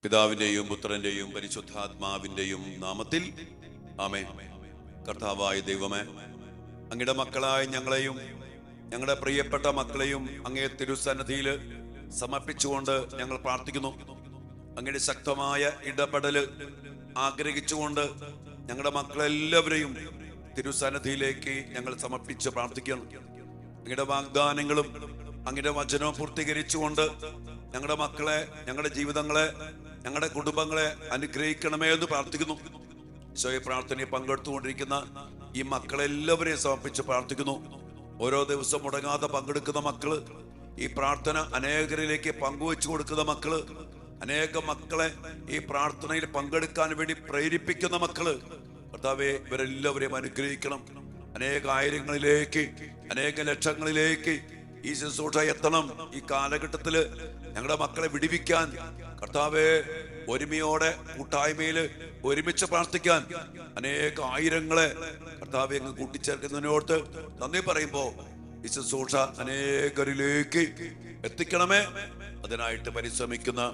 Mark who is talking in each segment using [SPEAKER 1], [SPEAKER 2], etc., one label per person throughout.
[SPEAKER 1] പിതാവിന്റെയും പുത്രന്റെയും പരിശുദ്ധാത്മാവിന്റെയും നാമത്തിൽ ആമേൻ. കർത്താവായ ദൈവമേ, അങ്ങയുടെ മക്കളായ ഞങ്ങളെയും ഞങ്ങളുടെ പ്രിയപ്പെട്ട മക്കളെയും അങ്ങേ തിരുസന്നിധിയിൽ സമർപ്പിച്ചുകൊണ്ട് ഞങ്ങൾ പ്രാർത്ഥിക്കുന്നു. അങ്ങയുടെ ശക്തമായ ഇടപെടൽ ആഗ്രഹിച്ചുകൊണ്ട് ഞങ്ങളുടെ മക്കളെല്ലാവരെയും തിരുസന്നിധിയിലേക്ക് ഞങ്ങൾ സമർപ്പിച്ച് പ്രാർത്ഥിക്കണം. അങ്ങയുടെ വാഗ്ദാനങ്ങളും അങ്ങയുടെ വചനവും പൂർത്തീകരിച്ചുകൊണ്ട് ഞങ്ങളുടെ മക്കളെ, ഞങ്ങളുടെ ജീവിതങ്ങളെ, ഞങ്ങളുടെ കുടുംബങ്ങളെ അനുഗ്രഹിക്കണമേ എന്ന് പ്രാർത്ഥിക്കുന്നു. ഈശോയെ, പ്രാർത്ഥനയിൽ പങ്കെടുത്തുകൊണ്ടിരിക്കുന്ന ഈ മക്കളെല്ലാവരെയും സമർപ്പിച്ച് പ്രാർത്ഥിക്കുന്നു. ഓരോ ദിവസം മുടങ്ങാതെ പങ്കെടുക്കുന്ന മക്കള്, ഈ പ്രാർത്ഥന അനേകരിലേക്ക് പങ്കുവെച്ചു കൊടുക്കുന്ന മക്കള്, അനേക മക്കളെ ഈ പ്രാർത്ഥനയിൽ പങ്കെടുക്കാൻ വേണ്ടി പ്രേരിപ്പിക്കുന്ന മക്കള്, കർത്താവേ, ഇവരെല്ലാവരെയും അനുഗ്രഹിക്കണം. അനേക ആയിരങ്ങളിലേക്ക്, അനേക ലക്ഷങ്ങളിലേക്ക് ഈ ശുശ്രൂഷ എത്തണം. ഈ കാലഘട്ടത്തില് ഞങ്ങളുടെ മക്കളെ വിടിവിക്കാൻ കർത്താവെ, ഒരുമയോടെ കൂട്ടായ്മയില് ഒരുമിച്ച് പ്രാർത്ഥിക്കാൻ അനേക ആയിരങ്ങളെ കർത്താവെ അങ്ങ് കൂട്ടിച്ചേർക്കുന്നതിനോട് നന്ദി പറയുമ്പോ ഈ ശുശ്രൂഷ അനേകരിലേക്ക് എത്തിക്കണമേ. അതിനായിട്ട് പരിശ്രമിക്കുന്ന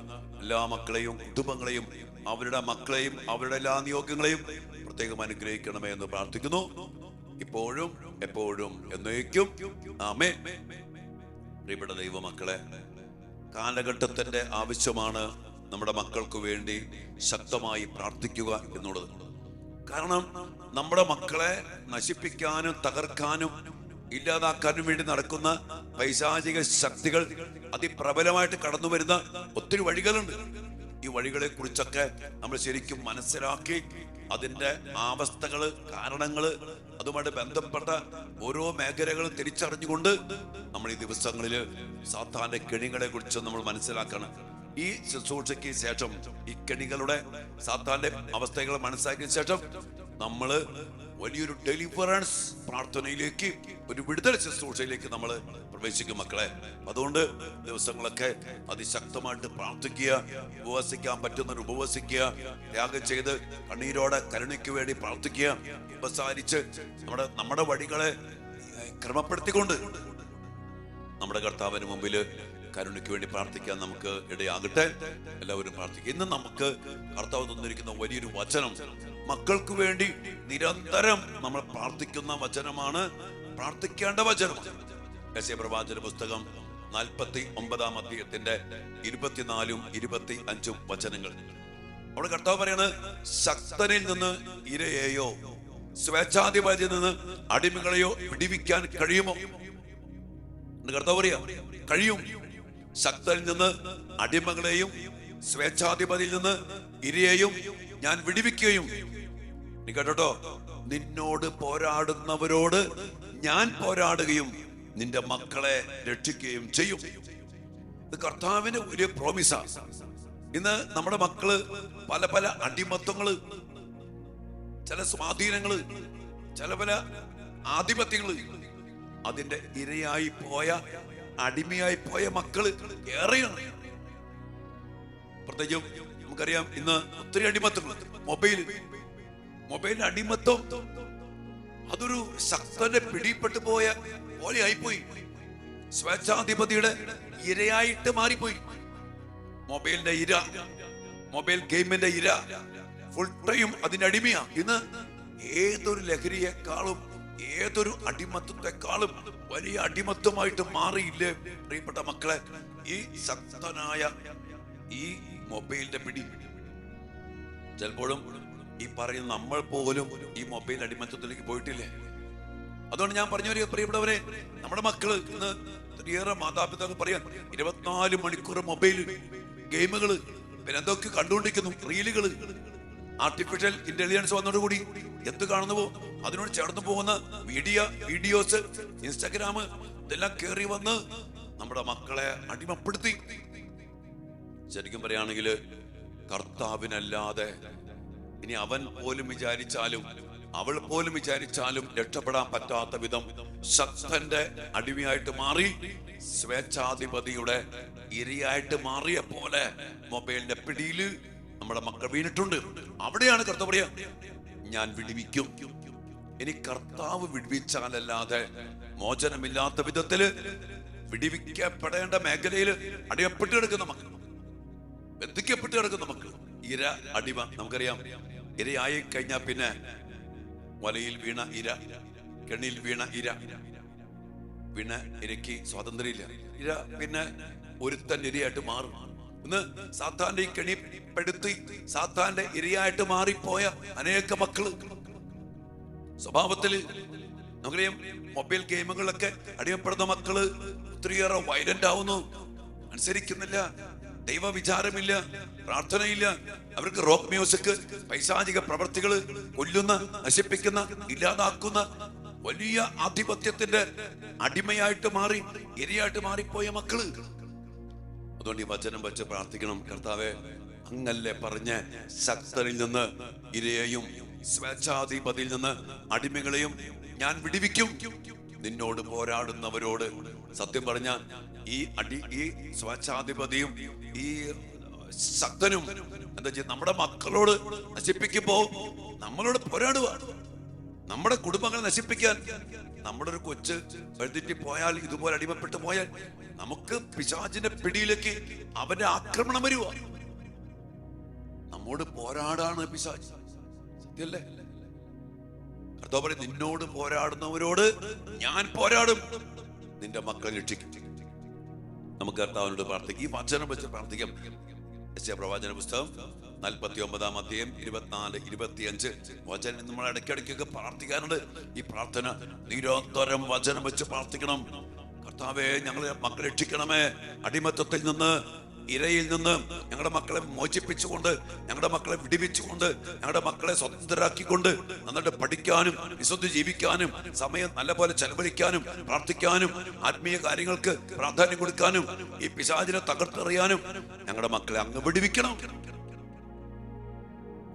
[SPEAKER 1] എല്ലാ മക്കളെയും കുടുംബങ്ങളെയും അവരുടെ മക്കളെയും അവരുടെ എല്ലാ നിയോഗങ്ങളെയും പ്രത്യേകം അനുഗ്രഹിക്കണമേ എന്ന് പ്രാർത്ഥിക്കുന്നു, ഇപ്പോഴും എപ്പോഴും എന്നേക്കും ആമേൻ. പ്രിയപ്പെട്ട ദൈവമക്കളെ, കാലഘട്ടത്തിന്റെ ആവശ്യമാണ് നമ്മുടെ മക്കൾക്ക് വേണ്ടി ശക്തമായി പ്രാർത്ഥിക്കുക എന്നുള്ളത്. കാരണം നമ്മുടെ മക്കളെ നശിപ്പിക്കാനും തകർക്കാനും ഇല്ലാതാക്കാനും വേണ്ടി നടക്കുന്ന പൈശാചിക ശക്തികൾ അതിപ്രബലമായിട്ട് കടന്നു വരുന്ന ഒത്തിരി വഴികളുണ്ട്. ഈ വഴികളെ കുറിച്ചൊക്കെ നമ്മൾ ശരിക്കും മനസ്സിലാക്കി അതിന്റെ അവസ്ഥകള്, കാരണങ്ങള്, അതുമായിട്ട് ബന്ധപ്പെട്ട ഓരോ മേഖലകളും തിരിച്ചറിഞ്ഞുകൊണ്ട് നമ്മൾ ഈ ദിവസങ്ങളില് സാത്താന്റെ കെണികളെ കുറിച്ച് നമ്മൾ മനസ്സിലാക്കണം. ഈ ശുശ്രൂഷയ്ക്ക് ശേഷം ഈ കെണികളുടെ, സാത്താന്റെ അവസ്ഥകൾ മനസ്സിലാക്കിയ ശേഷം നമ്മള് വലിയൊരു ഡെലിവറൻസ് പ്രാർത്ഥനയിലേക്ക്, ഒരു വിടുതൽ ശുശ്രൂഷയിലേക്ക് നമ്മൾ പ്രവേശിക്കും മക്കളെ. അതുകൊണ്ട് ദിവസങ്ങളൊക്കെ അതിശക്തമായിട്ട് പ്രാർത്ഥിക്കുക, ഉപവസിക്കാൻ പറ്റുന്നവർ ഉപവസിക്കുക, ത്യാഗം ചെയ്ത് കണ്ണീരോടെ കരുണയ്ക്ക് വേണ്ടി പ്രാർത്ഥിക്കുക, ഉപസാരിച്ച് നമ്മുടെ വഴികളെ ക്രമപ്പെടുത്തിക്കൊണ്ട് നമ്മുടെ കർത്താവിന് മുമ്പിൽ കരുണയ്ക്ക് വേണ്ടി പ്രാർത്ഥിക്കാൻ നമുക്ക് ഇടയാകട്ടെ. എല്ലാവരും പ്രാർത്ഥിക്കുക. ഇന്ന് നമുക്ക് കർത്താവ് തന്നിരിക്കുന്ന വലിയൊരു വചനം, മക്കൾക്ക് വേണ്ടി നിരന്തരം നമ്മൾ പ്രാർത്ഥിക്കുന്ന വചനമാണ്, പ്രാർത്ഥിക്കേണ്ട വചനം. യെശയ്യാ പ്രവാചക പുസ്തകം 49-ാം അധ്യായത്തിന്റെ 24-ഉം 25-ഉം വചനങ്ങൾ. അവിടെ കർത്താവ് പറയാണ്, ശക്തനിൽ നിന്ന് ഇരയെയോ സ്വേച്ഛാധിപതിയിൽ നിന്ന് അടിമകളെയോ വിടിവിക്കാൻ കഴിയുമോ? കർത്താവ് പറയാ, കഴിയും. ശക്തനിൽ നിന്ന് അടിമകളെയും സ്വേച്ഛാധിപതിയിൽ നിന്ന് ഇരയെയും ഞാൻ വിടിവിക്കുകയും, നീ കേട്ടോ, നിന്നോട് പോരാടുന്നവരോട് ഞാൻ പോരാടുകയും നിന്റെ മക്കളെ രക്ഷിക്കുകയും ചെയ്യും. ഇത് കർത്താവിന് ഒരു പ്രോമിസാ. ഇന്ന് നമ്മുടെ മക്കള് പല പല അടിമത്വങ്ങള്, ചില സ്വാധീനങ്ങള്, ചില പല ആധിപത്യങ്ങള്, അതിന്റെ ഇരയായി പോയ, അടിമയായി പോയ മക്കള് ഏറെയാണ്. പ്രത്യേകിച്ചും നമുക്കറിയാം ഇന്ന് ഒത്തിരി അടിമത്തങ്ങൾ. മൊബൈലിന്റെ അടിമത്തം അതൊരു ശക്തന്റെ പിടിപ്പെട്ടു പോയ പോലെ ആയിപ്പോയി. സ്വേച്ഛാധിപതിയുടെ ഇരയായിട്ട് മാറിപ്പോയി. മൊബൈലിന്റെ ഇര, മൊബൈൽ ഗെയിമിന്റെ ഇര, ഫുൾ ടൈം അതിന്റെ അടിമയാ. ഇന്ന് ഏതൊരു ലഹരിയെക്കാളും, ഏതൊരു അടിമത്വത്തെക്കാളും വലിയ അടിമത്വമായിട്ട് മാറിയില്ലേ പ്രിയപ്പെട്ട മക്കളെ ഈ ശക്തനായ ഈ മൊബൈലിന്റെ പിടി? ചിലപ്പോഴും ഈ പറയുന്ന നമ്മൾ പോലും ഈ മൊബൈൽ അടിമത്വത്തിലേക്ക് പോയിട്ടില്ലേ? അതുകൊണ്ട് ഞാൻ പറഞ്ഞു വരിക, പ്രിയപ്പെട്ടവരെ, നമ്മുടെ മക്കള് ഇന്ന് ഏറെ മാതാപിതാക്കൾ പറയാൻ 24 മണിക്കൂർ മൊബൈൽ ഗെയിമുകള്, പിന്നെ എന്തൊക്കെ കണ്ടുകൊണ്ടിരിക്കുന്നു, റീലുകള്. ആർട്ടിഫിഷ്യൽ ഇന്റലിജൻസ് വന്നതോടുകൂടി എന്ത് കാണുന്നുവോ അതിനോട് ചേർന്ന് പോകുന്ന വീഡിയോസ്, ഇൻസ്റ്റാഗ്രാം, ഇതെല്ലാം കേറി വന്ന് നമ്മുടെ മക്കളെ അടിമപ്പെടുത്തി. ശരിക്കും പറയുകയാണെങ്കിൽ കർത്താവിനല്ലാതെ ഇനി അവൻ പോലും വിചാരിച്ചാലും അവൾ പോലും വിചാരിച്ചാലും രക്ഷപ്പെടാൻ പറ്റാത്ത വിധം ശക്തന്റെ അടിമയായിട്ട് മാറി, സ്വേച്ഛാധിപതിയുടെ ഇരയായിട്ട് മാറിയ പോലെ മൊബൈലിന്റെ പിടിയില് നമ്മുടെ മക്കൾ വീണിട്ടുണ്ട്. അവിടെയാണ് കർത്താവ് പറയാ, ഞാൻ വിടുവിക്കും. ഇനി കർത്താവ് വിടുവിച്ചാലല്ലാതെ മോചനമില്ലാത്ത വിധത്തില് വിടുവിക്കപ്പെടേണ്ട മേഖലയിൽ അടിമപ്പെട്ട് കിടക്കുന്ന മക്കൾ ബന്ധിക്കപ്പെട്ട് കിടക്കുന്ന മക്കൾ. ഇര, അടിമ. നമുക്കറിയാം, ഇരയായി കഴിഞ്ഞാൽ പിന്നെ വലയിൽ വീണ ഇര, കെണിയിൽ വീണ ഇര, പിന്നെ ഇരയ്ക്ക് സ്വാതന്ത്ര്യമില്ല. ഇര പിന്നെ ഒരുത്തൻ ഇരയായിട്ട് മാറും. ഇന്ന് സാത്താന്റെ ഈ കെണിപ്പെടുത്തി സാത്താന്റെ ഇരയായിട്ട് മാറിപ്പോയ അനേക മക്കള് സ്വഭാവത്തിൽ നമുക്കറിയാം, മൊബൈൽ ഗെയിമുകളിലൊക്കെ അടിമപ്പെടുന്ന മക്കള് ഒത്തിരിയേറെ വയലന്റ് ആവുന്നു, അനുസരിക്കുന്നില്ല, ദൈവ വിചാരമില്ല, പ്രാർത്ഥനയില്ല. അവർക്ക് റോക്ക് മ്യൂസിക്, പൈശാചിക പ്രവർത്തികള്, കൊല്ലുന്ന, നശിപ്പിക്കുന്ന, ഇല്ലാതാക്കുന്ന വലിയ ആധിപത്യത്തിന്റെ അടിമയായിട്ട് മാറി, ഇരയായിട്ട് മാറിപ്പോയ മക്കള്. അതുകൊണ്ട് ഈ വചനം വെച്ച് പ്രാർത്ഥിക്കണം. കർത്താവേ, അങ്ങല്ലേ പറഞ്ഞ് ശക്തനിൽ നിന്ന് ഇരയെയും സ്വേച്ഛാധിപതിയിൽ നിന്ന് അടിമകളെയും ഞാൻ വിടുവിക്കും. നിന്നോട് പോരാടുന്നവരോട്, സത്യം പറഞ്ഞ ഈ സ്വേച്ഛാധിപതിയും ഈ ശക്തനും എന്താ ചെയ്യുക? നമ്മുടെ മക്കളോട് നശിപ്പിക്കുമ്പോ നമ്മളോട് പോരാടുക. നമ്മുടെ കുടുംബങ്ങളെ നശിപ്പിക്കാൻ നമ്മുടെ ഒരു കൊച്ച് എഴുതിട്ട് പോയാൽ, ഇതുപോലെ അടിമപ്പെട്ടു പോയാൽ നമുക്ക് പിശാചിന്റെ പിടിയിലേക്ക് അവന്റെ ആക്രമണം വരുക. നമ്മോട് പോരാടാണ് പിശാച്. സത്യല്ലേ? കർത്താവ് പറയും, നിന്നോട് പോരാടുന്നവരോട് ഞാൻ പോരാടും, നിന്റെ മക്കളെ രക്ഷിക്കും. നമുക്ക് കർത്താവിനോട് പ്രാർത്ഥിക്കാം. ഈ വചനം വെച്ച് പ്രാർത്ഥിക്കാം. യെശയ്യാ പ്രവാചന പുസ്തകം 49-ാം അധ്യായം 24-25 വചനം നമ്മൾ ഇടയ്ക്കിടയ്ക്കൊക്കെ പ്രാർത്ഥിക്കാറുണ്ട്. ഈ പ്രാർത്ഥന നിരന്തരം വചനം വെച്ച് പ്രാർത്ഥിക്കണം. കർത്താവേ, ഞങ്ങളെ മക്കളെ രക്ഷിക്കണമേ, അടിമത്തത്തിൽ നിന്ന്, ഇരയിൽ നിന്ന് ഞങ്ങളുടെ മക്കളെ മോചിപ്പിച്ചുകൊണ്ട്, ഞങ്ങളുടെ മക്കളെ വിടുവിച്ചുകൊണ്ട്, ഞങ്ങളുടെ മക്കളെ സ്വതന്ത്രരാക്കിക്കൊണ്ട് നന്നായിട്ട് പഠിക്കാനും വിശുദ്ധി ജീവിക്കാനും സമയം നല്ലപോലെ ചെലവഴിക്കാനും പ്രാർത്ഥിക്കാനും ആത്മീയ കാര്യങ്ങൾക്ക് പ്രാധാന്യം കൊടുക്കാനും ഈ പിശാചിനെ തകർത്തെറിയാനും ഞങ്ങളുടെ മക്കളെ അങ്ങ് വിടുവിക്കണം.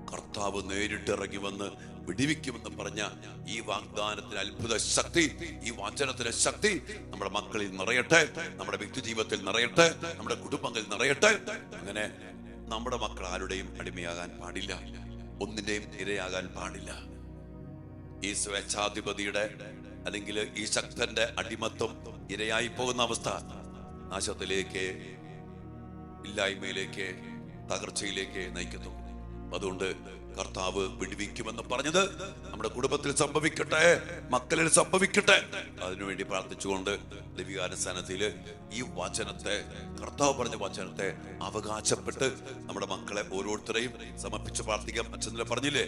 [SPEAKER 1] കർത്താവ് നേരിട്ടിറങ്ങി വന്ന് വിടുവിക്കുമെന്ന് പറഞ്ഞ ഈ വാഗ്ദാനത്തിന് അത്ഭുത ശക്തി, ഈ വചനത്തിന്റെ ശക്തി നമ്മുടെ മക്കളിൽ നിറയട്ടെ, നമ്മുടെ വ്യക്തി ജീവിതത്തിൽ നിറയട്ടെ, നമ്മുടെ കുടുംബങ്ങളിൽ നിറയട്ടെ. അങ്ങനെ നമ്മുടെ മക്കൾ ആരുടെയും അടിമയാകാൻ പാടില്ല, ഒന്നിന്റെയും ഇരയാകാൻ പാടില്ല. ഈ സ്വേച്ഛാധിപതിയുടെ അല്ലെങ്കിൽ ഈ ശക്തന്റെ അടിമത്വം ഇരയായി പോകുന്ന അവസ്ഥ നാശത്തിലേക്ക്, ഇല്ലായ്മയിലേക്ക്, തകർച്ചയിലേക്ക് നയിക്കുന്നു. അതുകൊണ്ട് കർത്താവ് വിടുവിക്കുമെന്ന് പറഞ്ഞത് നമ്മുടെ കുടുംബത്തിൽ സംഭവിക്കട്ടെ, മക്കളിൽ സംഭവിക്കട്ടെ. അതിനുവേണ്ടി പ്രാർത്ഥിച്ചുകൊണ്ട് ദൈവികാനുസരണത്തിൽ ഈ വചനത്തെ, കർത്താവ് പറഞ്ഞ വചനത്തെ അവകാശപ്പെട്ട് നമ്മുടെ മക്കളെ ഓരോരുത്തരെയും സമർപ്പിച്ച് പ്രാർത്ഥിക്കാം. അച്ഛനെ പറഞ്ഞില്ലേ,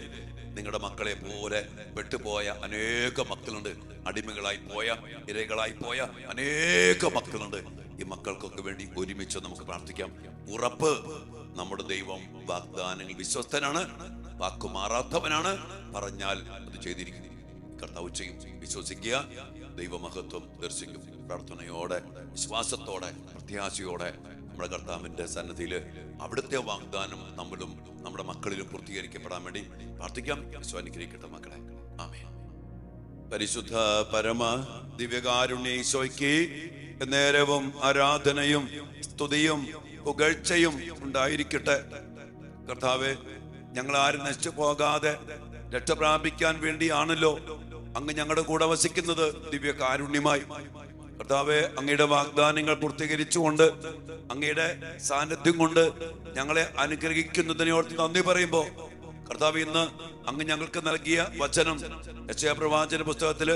[SPEAKER 1] നിങ്ങളുടെ മക്കളെ പോലെ പെട്ടുപോയ അനേക മക്കളുണ്ട്, അടിമകളായി പോയ, ഇരകളായി പോയ അനേക മക്കളുണ്ട്. ഈ മക്കൾക്കൊക്കെ വേണ്ടി ഒരുമിച്ച് നമുക്ക് പ്രാർത്ഥിക്കാം. ഉറപ്പ്, നമ്മുടെ ദൈവം വാഗ്ദാനങ്ങൾ വിശ്വസ്തനാണ്, വാക്കുമാറാത്തവനാണ്. പറഞ്ഞാൽ അത് ചെയ്തിരിക്കുന്നു. കർത്താവ് ചെയ്യും. വിശ്വസിക്കുക, ദൈവമഹത്വം ദർശിക്കും. പ്രാർത്ഥനയോടെ, വിശ്വാസത്തോടെ, പ്രത്യാശയോടെ നമ്മുടെ കർത്താവിന്റെ സന്നിധിയിൽ അവിടുത്തെ വാഗ്ദാനം നമ്മളും നമ്മുടെ മക്കളിലും പൂർത്തീകരിക്കപ്പെടാൻ വേണ്ടി പ്രാർത്ഥിക്കാം. അനുഗ്രഹിക്കട്ടെ മക്കളെ. ആമേൻ. പരിശുദ്ധ പരമ ദിവ്യകാരുണ്യ ഈശോയ്ക്ക് നേരവും ആരാധനയും സ്തുതിയും പുകഴ്ചയും ഉണ്ടായിരിക്കട്ടെ. കർത്താവേ, ഞങ്ങൾ ആരും നശിച്ചു പോകാതെ രക്ഷ പ്രാപിക്കാൻ വേണ്ടിയാണല്ലോ അങ്ങ് ഞങ്ങളുടെ കൂടെ വസിക്കുന്നത് ദിവ്യകാരുണ്യമായി. കർത്താവേ, അങ്ങയുടെ വാഗ്ദാനങ്ങൾ പൂർത്തീകരിച്ചുകൊണ്ട്, അങ്ങയുടെ സാന്നിധ്യം കൊണ്ട് ഞങ്ങളെ അനുഗ്രഹിക്കുന്നതിനോർത്ത് നന്ദി പറയുമ്പോ, കർത്താവ്, ഇന്ന് അങ്ങ് ഞങ്ങൾക്ക് നൽകിയ വചനം യെശയ്യാ പ്രവാചന പുസ്തകത്തില്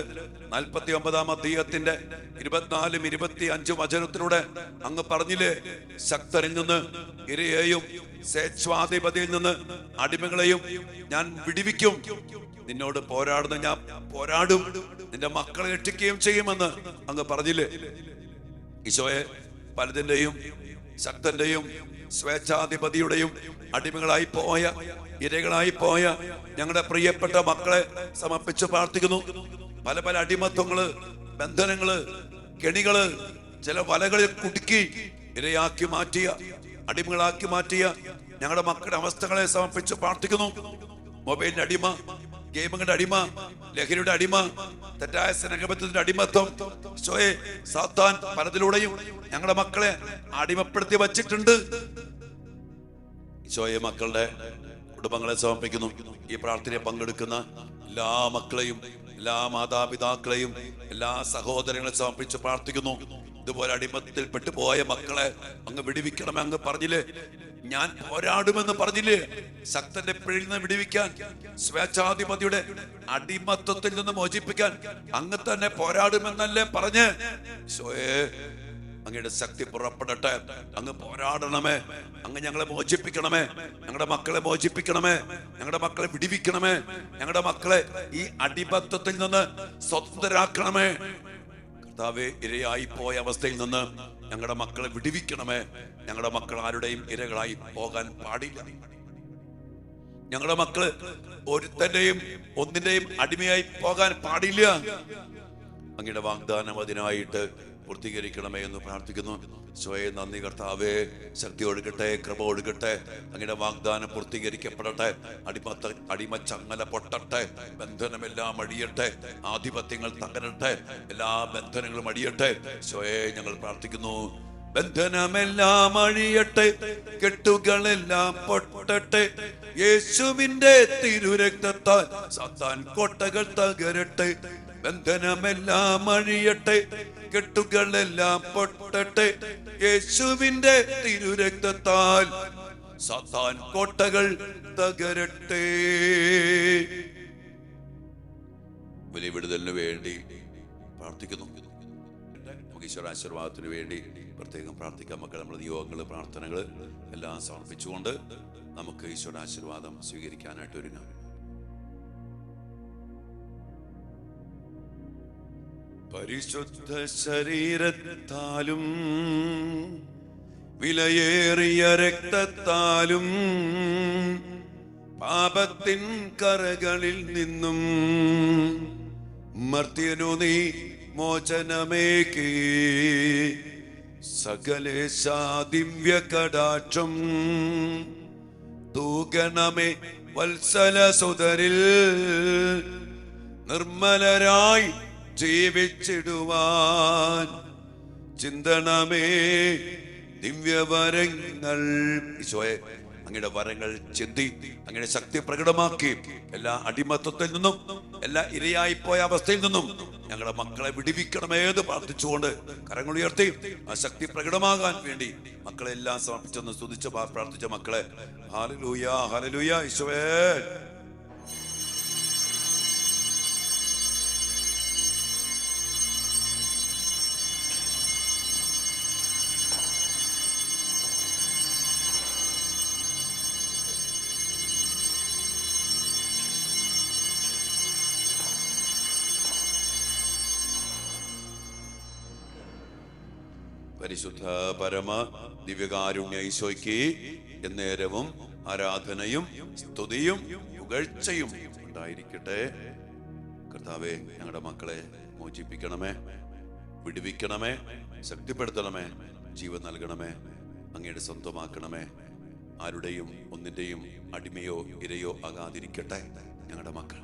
[SPEAKER 1] 49-ാം അധ്യായത്തിന്റെ 24-25 വചനത്തിലൂടെ അങ്ങ് പറഞ്ഞില്ലേ, ശക്തരിൽ നിന്ന് ഇരയെയും സ്വേച്ഛാധിപതിയിൽ നിന്ന് അടിമകളെയും ഞാൻ വിടുവിക്കും, നിന്നോട് പോരാടുന്ന ഞാൻ പോരാടും, നിന്റെ മക്കളെ രക്ഷിക്കുകയും ചെയ്യുമെന്ന് അങ്ങ് പറഞ്ഞില്ലേ. ഈശോയെ, പലതിന്റെയും ശക്തന്റെയും സ്വേച്ഛാധിപതിയുടെയും അടിമകളായി പോയ, ഇരകളായി പോയ ഞങ്ങളുടെ പ്രിയപ്പെട്ട മക്കളെ സമർപ്പിച്ച് പ്രാർത്ഥിക്കുന്നു. പല പല അടിമത്വങ്ങള്, ബന്ധനങ്ങള്, കെണികള്, ചില വലകളിൽ കുടുക്കി ഇരയാക്കി മാറ്റിയ, അടിമകളാക്കി മാറ്റിയ ഞങ്ങളുടെ മക്കളുടെ അവസ്ഥകളെ സമർപ്പിച്ച് പ്രാർത്ഥിക്കുന്നു. മൊബൈലിന്റെ അടിമ, ഗെയിമുകളുടെ അടിമ, ലഹരിയുടെ അടിമ, തെറ്റായ സ്നേഹബന്ധത്തിന്റെ അടിമത്വം, ഈശോയെ, സാത്താൻ പലതിലൂടെയും ഞങ്ങളുടെ മക്കളെ അടിമപ്പെടുത്തി വച്ചിട്ടുണ്ട്. ഈശോയെ, മക്കളുടെ കുടുംബങ്ങളെ സമർപ്പിക്കുന്നു. ഈ പ്രാർത്ഥനയെ പങ്കെടുക്കുന്ന എല്ലാ മക്കളെയും, എല്ലാ മാതാപിതാക്കളെയും, എല്ലാ സഹോദരങ്ങളെ സമർപ്പിച്ച് പ്രാർത്ഥിക്കുന്നു. ഇതുപോലെ അടിമത്തിൽ പെട്ടുപോയ മക്കളെ അങ്ങ് വിടുവിക്കണമേ. അങ്ങ് പറഞ്ഞില്ലേ, ഞാൻ പോരാടുമെന്ന് പറഞ്ഞില്ലേ? ശക്തന്റെ പിടിയിൽ നിന്ന് വിടുവിക്കാൻ, സ്വേച്ഛാധിപതിയുടെ അടിമത്വത്തിൽ നിന്ന് മോചിപ്പിക്കാൻ അങ്ങ് തന്നെ പോരാടുമെന്നല്ലേ പറഞ്ഞ്? ഈശോയെ, അങ്ങയുടെ ശക്തി പുറപ്പെടട്ടെ. അങ്ങ് പോരാടണമേ. അങ്ങ് ഞങ്ങളെ മോചിപ്പിക്കണമേ. ഞങ്ങളുടെ മക്കളെ മോചിപ്പിക്കണമേ. ഞങ്ങളുടെ മക്കളെ വിടുവിക്കണമേ. ഞങ്ങളുടെ മക്കളെ ഈ അടിമത്വത്തിൽ നിന്ന് സ്വതന്ത്രരാക്കണമേ. കർത്താവേ, ഇരയായി പോയ അവസ്ഥയിൽ നിന്ന് ഞങ്ങളുടെ മക്കളെ വിടുവിക്കണമേ. ഞങ്ങളുടെ മക്കൾ ആരുടെയും ഇരകളായി പോകാൻ പാടില്ല. ഞങ്ങളുടെ മക്കള് ഒരുത്തന്റെയും ഒന്നിന്റെയും അടിമയായി പോകാൻ പാടില്ല. അങ്ങയുടെ വാഗ്ദാനം അതിനായിട്ട് പൂർത്തീകരിക്കണമേ എന്ന് പ്രാർത്ഥിക്കുന്നു. സ്വയം നന്ദി കർത്താവേ. ശക്തി ഒഴുകട്ടെ, കൃപ ഒഴുകട്ടെ. അങ്ങയുടെ വാഗ്ദാനം പൂർത്തീകരിക്കപ്പെടട്ടെ. അടിമച്ചങ്ങല പൊട്ടട്ടെ. ബന്ധനമെല്ലാം അടിയട്ടെ. ആധിപത്യങ്ങൾ തകരട്ടെ. എല്ലാ ബന്ധനങ്ങളും അടിയട്ടെ. സ്വയം ഞങ്ങൾ പ്രാർത്ഥിക്കുന്നു. ബന്ധനമെല്ലാം അഴിയട്ടെ, കെട്ടുകളെല്ലാം പൊട്ടട്ടെ. യേശുവിന്റെ തിരുരക്തത്താൽ സാത്താൻ കോട്ടകൾ തകരട്ടെ. ബന്ധനമെല്ലാം അഴിയട്ടെ, കെട്ടുകളെല്ലാം പൊട്ടട്ടെ. യേശുവിന്റെ തിരുരക്തത്താൽ സാത്താൻ കോട്ടകൾ തകരട്ടെ. വലിയ വിടുതലിന് വേണ്ടി പ്രാർത്ഥിക്കുന്നു. നമുക്ക് ഈശ്വരാശീർവാദത്തിന് വേണ്ടി പ്രത്യേകം പ്രാർത്ഥിക്കാം. മക്കൾ, നമ്മുടെ നിയോഗങ്ങൾ, പ്രാർത്ഥനകൾ എല്ലാം സമർപ്പിച്ചുകൊണ്ട് നമുക്ക് ഈശ്വരാശീർവാദം സ്വീകരിക്കാനായിട്ട് ഒരുങ്ങാം. പരിശുദ്ധ ശരീരത്താലും വിലയേറിയ രക്തത്താലും പാപത്തിൻ കറകളിൽ നിന്നും മർത്യനു നീ മോചനമേകി. സകലേശാ ദിവ്യ കടാക്ഷം തൂകണമേ വത്സല സുതരിൽ. നിർമ്മലരായി ജീവിച്ചിടുവാൻ ചിന്തണമേ ദിവ്യവരങ്ങൾ. ഈശോയെ, അങ്ങയുടെ വരങ്ങൾ ചിന്തി അങ്ങയുടെ ശക്തി പ്രകടമാക്കി എല്ലാ അടിമത്വത്തിൽ നിന്നും, എല്ലാ ഇരയായി പോയ അവസ്ഥയിൽ നിന്നും ഞങ്ങളുടെ മക്കളെ വിടുവിക്കണമേ എന്ന് പ്രാർത്ഥിച്ചുകൊണ്ട് കരങ്ങൾ ഉയർത്തി ആ ശക്തി പ്രകടമാകാൻ വേണ്ടി മക്കളെ എല്ലാം സമർപ്പിച്ചെന്ന് സ്തുതിച്ച് പ്രാർത്ഥിച്ച മക്കളെ, ഹല്ലേലൂയ, ഹല്ലേലൂയ. ഈശോയെ, പരിശുദ്ധ പരമ ദിവ്യകാരുണ്യ ഈശോയ്ക്ക് എന്നേരവും ആരാധനയും സ്തുതിയും പുകഴ്ചയും ഉണ്ടായിരിക്കട്ടെ. കർത്താവേ, ഞങ്ങളുടെ മക്കളെ മോചിപ്പിക്കണമേ, വിടുവിക്കണമേ, ശക്തിപ്പെടുത്തണമേ, ജീവൻ നൽകണമേ, അങ്ങയുടെ സ്വന്തമാക്കണമേ. ആരുടെയും ഒന്നിന്റെയും അടിമയോ ഇരയോ ആകാതിരിക്കട്ടെ ഞങ്ങളുടെ മക്കൾ.